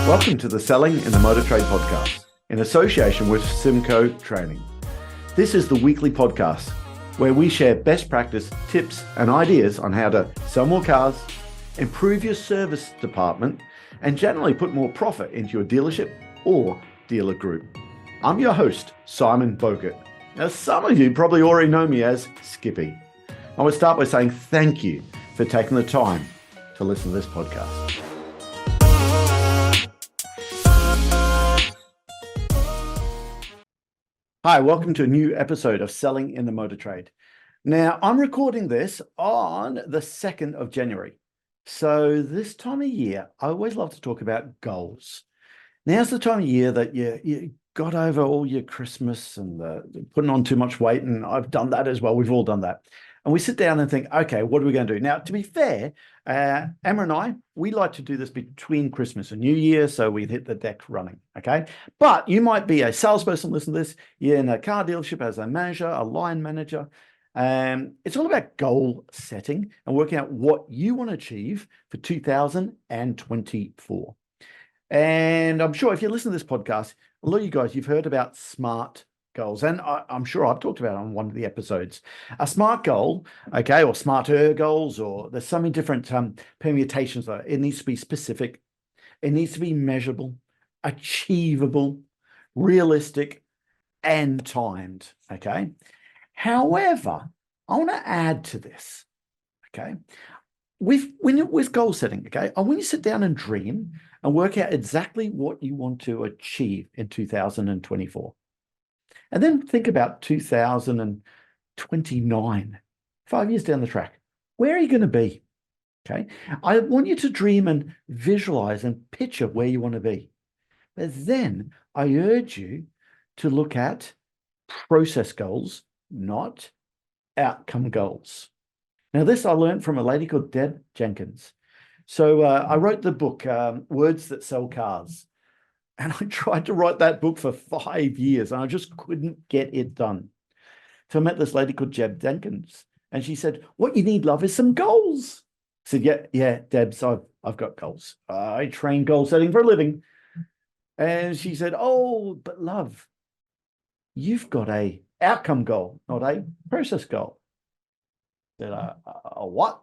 Welcome to the Selling in the Motor Trade podcast, in association with Simcoe Training. This is the weekly podcast where we share best practice, tips and ideas on how to sell more cars, improve your service department, and generally put more profit into your dealership or dealer group. I'm your host, Simon Bowkett. Now, some of you probably already know me as Skippy. I want to start by saying thank you for taking the time to listen to this podcast. Hi, welcome to a new episode of Selling in the Motor Trade. Now, I'm recording this on the 2nd of January. So this time of year, I always love to talk about goals. Now's the time of year that you got over all your Christmas and putting on too much weight, and I've done that as well. We've all done that. And we sit down and think, okay, what are we going to do? Now, to be fair, Emma and I, we like to do this between Christmas and New Year, so we'd hit the deck running, okay? But you might be a salesperson, listen to this, you're in a car dealership as a manager, a line manager. It's all about goal setting and working out what you want to achieve for 2024. And I'm sure if you listen to this podcast, a lot of you guys, you've heard about SMART goals. And I'm sure I've talked about it on one of the episodes. A SMART goal, okay, or smarter goals, or there's so many different permutations. It needs to be specific. It needs to be measurable, achievable, realistic, and timed, okay? However, I want to add to this, okay? With goal setting, okay, I want you to sit down and dream and work out exactly what you want to achieve in 2024. And then think about 2029, 5 years down the track. Where are you going to be? Okay. I want you to dream and visualize and picture where you want to be. But then I urge you to look at process goals, not outcome goals. Now, this I learned from a lady called Deb Jenkins. So I wrote the book, Words That Sell Cars. And I tried to write that book for 5 years, and I just couldn't get it done. So I met this lady called Deb Jenkins, and she said, "What you need, love, is some goals." I said, yeah, Deb, so I've got goals. I train goal setting for a living. And she said, "Oh, but love, you've got a outcome goal, not a process goal." I said, a what?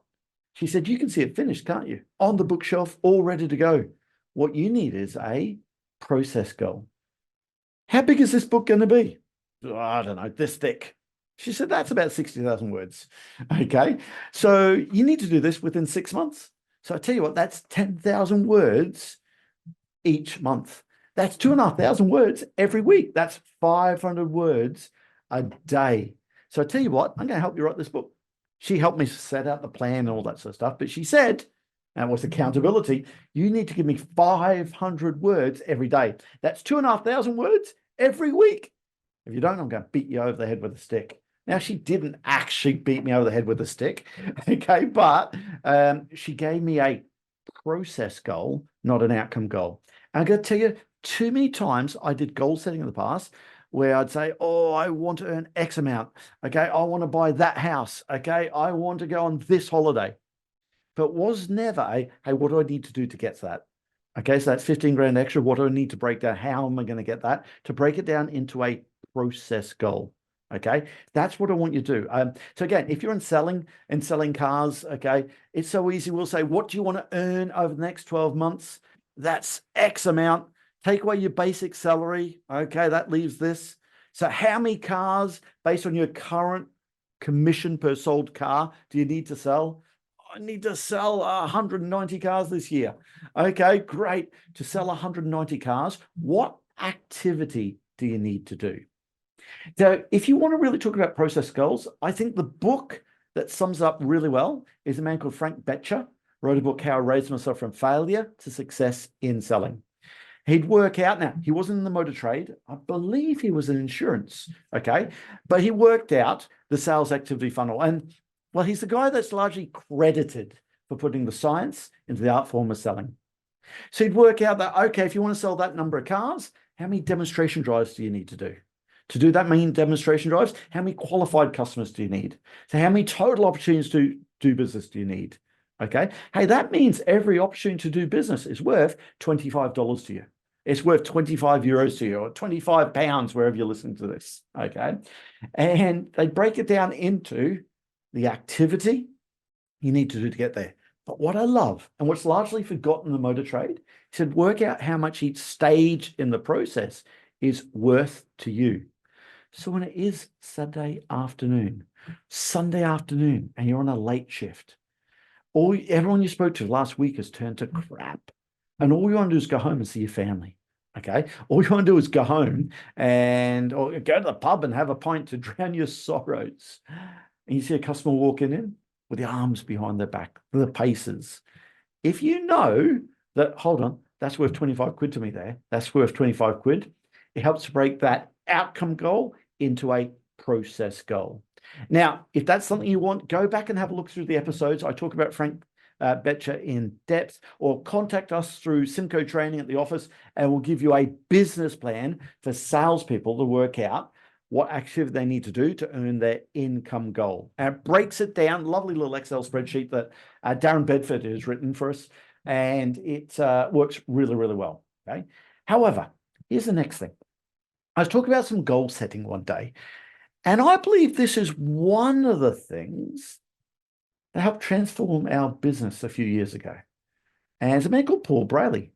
She said, "You can see it finished, can't you? On the bookshelf, all ready to go. What you need is a process goal." "How big is this book going to be?" "I don't know, this thick." She said, "That's about 60,000 words. Okay. So you need to do this within 6 months. So I tell you what, that's 10,000 words each month. That's 2,500 words every week. That's 500 words a day. So I tell you what, I'm going to help you write this book." She helped me set out the plan and all that sort of stuff. But she said, and it was accountability, "You need to give me 500 words every day. That's 2,500 words every week. If you don't, I'm going to beat you over the head with a stick." Now, she didn't actually beat me over the head with a stick, okay, but she gave me a process goal, not an outcome goal. And I'm going to tell you, too many times I did goal setting in the past where I'd say, "Oh, I want to earn X amount. Okay, I want to buy that house. Okay, I want to go on this holiday." But was never a, "Hey, what do I need to do to get to that?" Okay, so that's 15 grand extra. What do I need to break down? How am I going to get that? To break it down into a process goal. Okay, that's what I want you to do. So again, if you're in selling cars, okay, it's so easy. We'll say, "What do you want to earn over the next 12 months? That's X amount. Take away your basic salary. Okay, that leaves this. So how many cars based on your current commission per sold car do you need to sell?" "I need to sell 190 cars this year." Okay, great. To sell 190 cars, what activity do you need to do? So if you want to really talk about process goals, I think the book that sums up really well is a man called Frank Betcher, wrote a book, How I Raised Myself from Failure to Success in Selling. He'd work out, now he wasn't in the motor trade, I believe he was in insurance, okay, but he worked out the sales activity funnel. And well, he's the guy that's largely credited for putting the science into the art form of selling. So he'd work out that, okay, if you want to sell that number of cars, how many demonstration drives do you need to do? To do that many demonstration drives, how many qualified customers do you need? So how many total opportunities to do business do you need? Okay. Hey, that means every opportunity to do business is worth $25 to you. It's worth 25 euros to you, or 25 pounds, wherever you're listening to this. Okay. And they break it down into the activity you need to do to get there. But what I love, and what's largely forgotten in the motor trade, is to work out how much each stage in the process is worth to you. So when it is Sunday afternoon, and you're on a late shift, everyone you spoke to last week has turned to crap. And all you want to do is go home and see your family. Okay. All you want to do is go home or go to the pub and have a pint to drown your sorrows. And you see a customer walking in with the arms behind their back, the paces. If you know that, hold on, that's worth 25 quid to me there. That's worth 25 quid. It helps to break that outcome goal into a process goal. Now, if that's something you want, go back and have a look through the episodes. I talk about Frank Betcher in depth, or contact us through Simco Training at the office, and we'll give you a business plan for salespeople to work out what activity they need to do to earn their income goal. And it breaks it down, lovely little Excel spreadsheet that Darren Bedford has written for us, and it works really, really well. Okay. However, here's the next thing. I was talking about some goal setting one day, and I believe this is one of the things that helped transform our business a few years ago. And it's a man called Paul Brayley.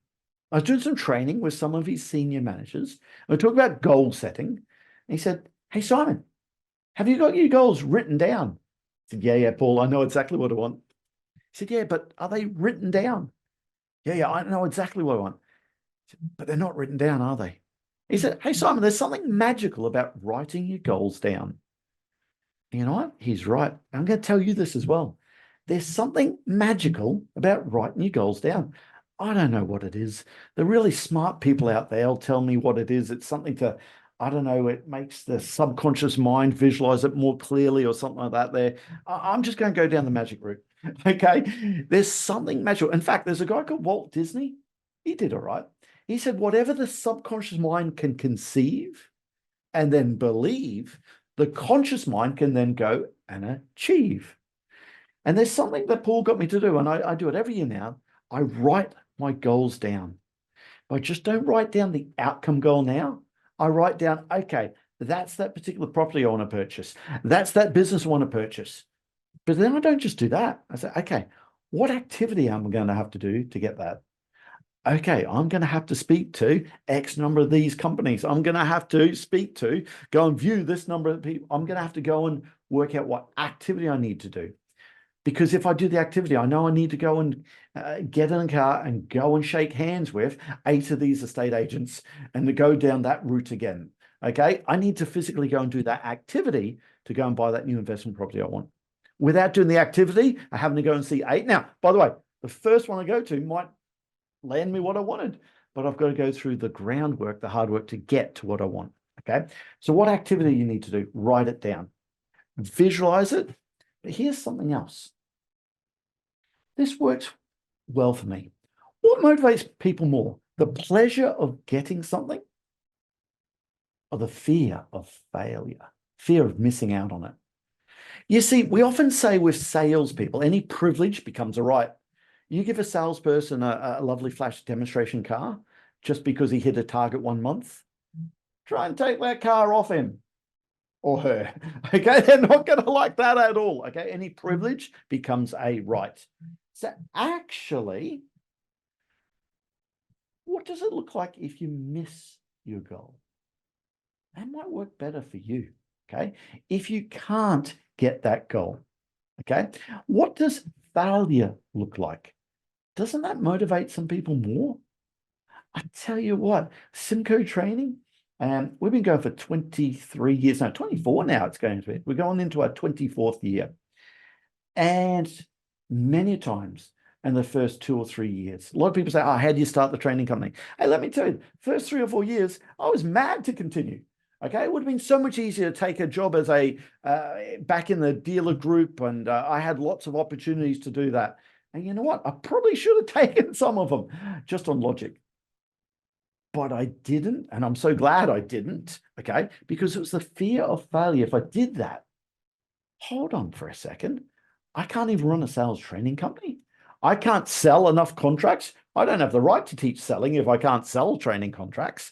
I was doing some training with some of his senior managers. And we talked about goal setting. And he said, "Hey, Simon, have you got your goals written down?" I said, yeah, Paul, I know exactly what I want. He said, "Yeah, but are they written down?" Yeah, I know exactly what I want. I said, "But they're not written down, are they?" He said, "Hey, Simon, there's something magical about writing your goals down." And you know what? He's right. I'm going to tell you this as well. There's something magical about writing your goals down. I don't know what it is. The really smart people out there will tell me what it is. It's something to, I don't know, it makes the subconscious mind visualize it more clearly or something like that there. I'm just going to go down the magic route. Okay. There's something magical. In fact, there's a guy called Walt Disney. He did all right. He said, whatever the subconscious mind can conceive and then believe, the conscious mind can then go and achieve. And there's something that Paul got me to do, and I do it every year now. I write my goals down. I just don't write down the outcome goal now. I write down, okay, that's that particular property I want to purchase. That's that business I want to purchase. But then I don't just do that. I say, okay, what activity am I going to have to do to get that? Okay, I'm going to have to speak to X number of these companies. I'm going to have to go and view this number of people. I'm going to have to go and work out what activity I need to do. Because if I do the activity, I know I need to go and get in a car and go and shake hands with 8 of these estate agents and to go down that route again. Okay, I need to physically go and do that activity to go and buy that new investment property I want. Without doing the activity, I having to go and see 8. Now, by the way, the first one I go to might land me what I wanted, but I've got to go through the groundwork, the hard work to get to what I want. Okay, so what activity you need to do? Write it down, visualize it. But here's something else. This works well for me. What motivates people more? The pleasure of getting something or the fear of failure, fear of missing out on it? You see, we often say with salespeople, any privilege becomes a right. You give a salesperson a lovely flash demonstration car just because he hit a target 1 month, try and take that car off him or her. Okay, they're not going to like that at all. Okay, any privilege becomes a right. So actually, what does it look like if you miss your goal? That might work better for you. Okay, if you can't get that goal. Okay, what does failure look like? Doesn't that motivate some people more? I tell you what, Simco Training, we've been going for 23 years now, 24 now it's going to be. We're going into our 24th year. And many times in the first 2 or 3 years, a lot of people say, oh, how do you start the training company? Hey, let me tell you, first 3 or 4 years, I was mad to continue. Okay, it would have been so much easier to take a job as a back in the dealer group, and I had lots of opportunities to do that. And you know what? I probably should have taken some of them just on logic. But I didn't, and I'm so glad I didn't, okay? Because it was the fear of failure. If I did that, hold on for a second, I can't even run a sales training company. I can't sell enough contracts. I don't have the right to teach selling if I can't sell training contracts.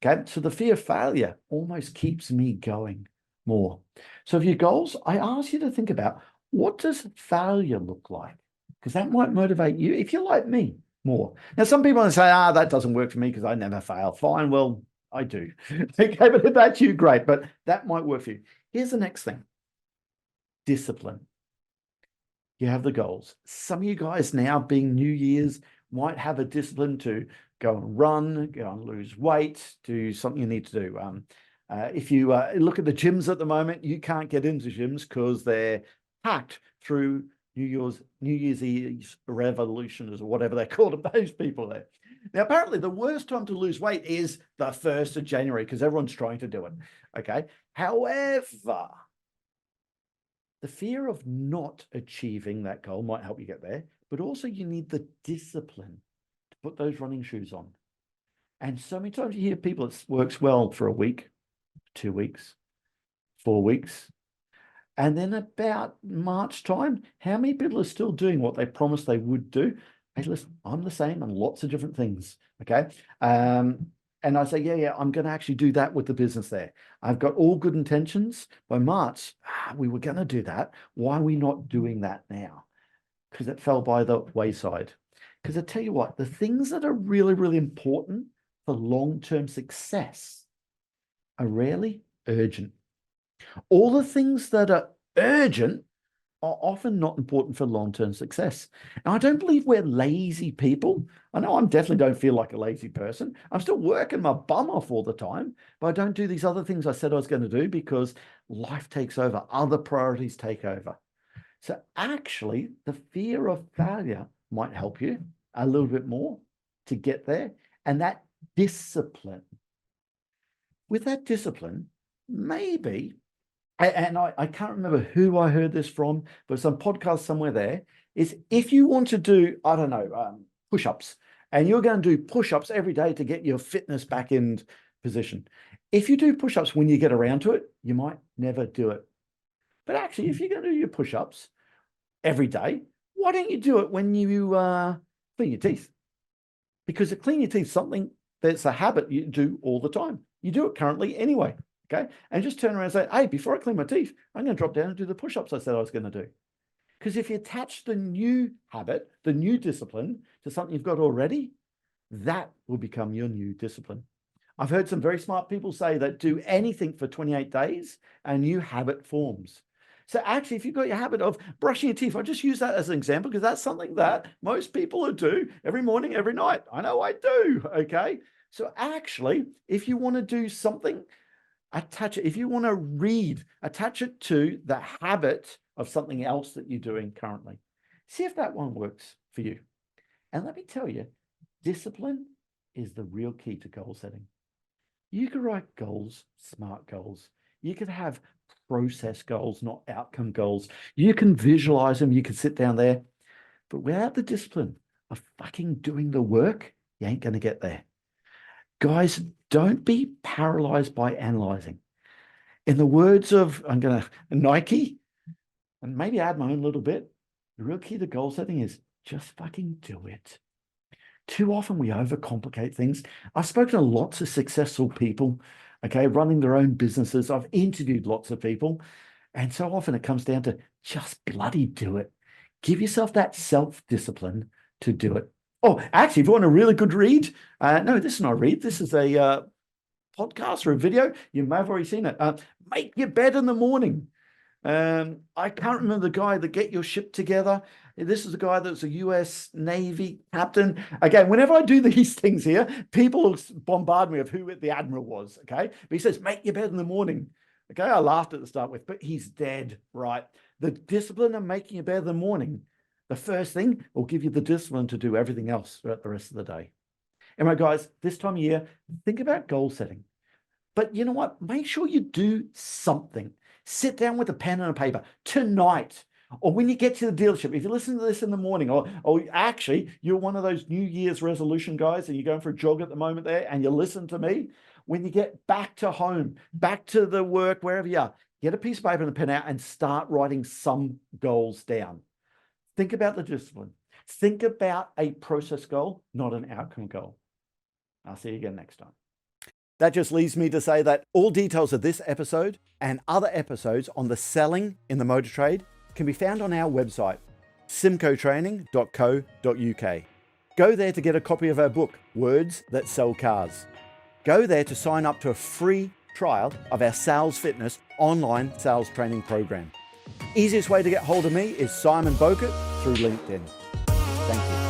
Okay. So the fear of failure almost keeps me going more. So if your goals, I ask you to think about, what does failure look like? Because that might motivate you if you're like me more. Now, some people say, that doesn't work for me because I never fail. Fine. Well, I do. Okay. But if that's you, great. But that might work for you. Here's the next thing. Discipline. You have the goals. Some of you guys now, being New Year's, might have a discipline to go and run, go and lose weight, do something you need to do. If you look at the gyms at the moment, you can't get into gyms because they're packed through New Year's Eve revolutioners or whatever they call them, those people there. Now, apparently the worst time to lose weight is the 1st of January because everyone's trying to do it. Okay. However, the fear of not achieving that goal might help you get there, but also you need the discipline to put those running shoes on. And so many times you hear people, it works well for a week, 2 weeks, 4 weeks. And then about March time, how many people are still doing what they promised they would do? Hey, listen, I'm the same on lots of different things. Okay. And I say, yeah, I'm going to actually do that with the business there. I've got all good intentions. By March, we were going to do that. Why are we not doing that now? Because it fell by the wayside. Because I tell you what, the things that are really, really important for long-term success are rarely urgent. All the things that are urgent are often not important for long-term success. And I don't believe we're lazy people. I know I definitely don't feel like a lazy person. I'm still working my bum off all the time, but I don't do these other things I said I was going to do because life takes over, other priorities take over. So actually, the fear of failure might help you a little bit more to get there. And that discipline, with that discipline, maybe, and I can't remember who I heard this from, but some podcast somewhere there, is if you want to do, I don't know, push-ups, and you're going to do push-ups every day to get your fitness back in position. If you do push-ups when you get around to it, you might never do it. But actually, if you're going to do your push-ups every day, why don't you do it when you clean your teeth? Because to clean your teeth is something that's a habit you do all the time. You do it currently anyway. Okay. And just turn around and say, hey, before I clean my teeth, I'm going to drop down and do the push-ups I said I was going to do. Because if you attach the new habit, the new discipline to something you've got already, that will become your new discipline. I've heard some very smart people say that do anything for 28 days, a new habit forms. So actually, if you've got your habit of brushing your teeth, I'll just use that as an example because that's something that most people do every morning, every night. I know I do. Okay. So actually, if you want to do something, attach it. If you want to read, attach it to the habit of something else that you're doing currently. See if that one works for you. And let me tell you, discipline is the real key to goal setting. You can write goals, smart goals. You can have process goals, not outcome goals. You can visualize them. You can sit down there. But without the discipline of fucking doing the work, you ain't going to get there. Guys, don't be paralyzed by analyzing. In the words of, I'm going to Nike, and maybe add my own little bit, the real key to goal setting is just fucking do it. Too often we overcomplicate things. I've spoken to lots of successful people, okay, running their own businesses. I've interviewed lots of people. And so often it comes down to just bloody do it. Give yourself that self-discipline to do it. Oh, actually, if you want a really good read, no, this is not a read. This is a podcast or a video. You may have already seen it. Make your bed in the morning. I can't remember the guy that Get Your Ship Together. This is a guy that's a US Navy captain. Again, whenever I do these things here, people bombard me of who the admiral was, okay? But he says, make your bed in the morning. Okay, I laughed at the start with, but he's dead, right? The discipline of making your bed in the morning, the first thing will give you the discipline to do everything else throughout the rest of the day. Anyway, guys, this time of year, think about goal setting. But you know what? Make sure you do something. Sit down with a pen and a paper tonight, or when you get to the dealership. If you listen to this in the morning, or actually you're one of those New Year's resolution guys and you're going for a jog at the moment there and you listen to me, when you get back to home, back to the work, wherever you are, get a piece of paper and a pen out and start writing some goals down. Think about the discipline. Think about a process goal, not an outcome goal. I'll see you again next time. That just leaves me to say that all details of this episode and other episodes on the selling in the motor trade can be found on our website, simcotraining.co.uk. Go there to get a copy of our book, Words That Sell Cars. Go there to sign up to a free trial of our Sales Fitness online sales training program. Easiest way to get hold of me is Simon Bowkett through LinkedIn. Thank you.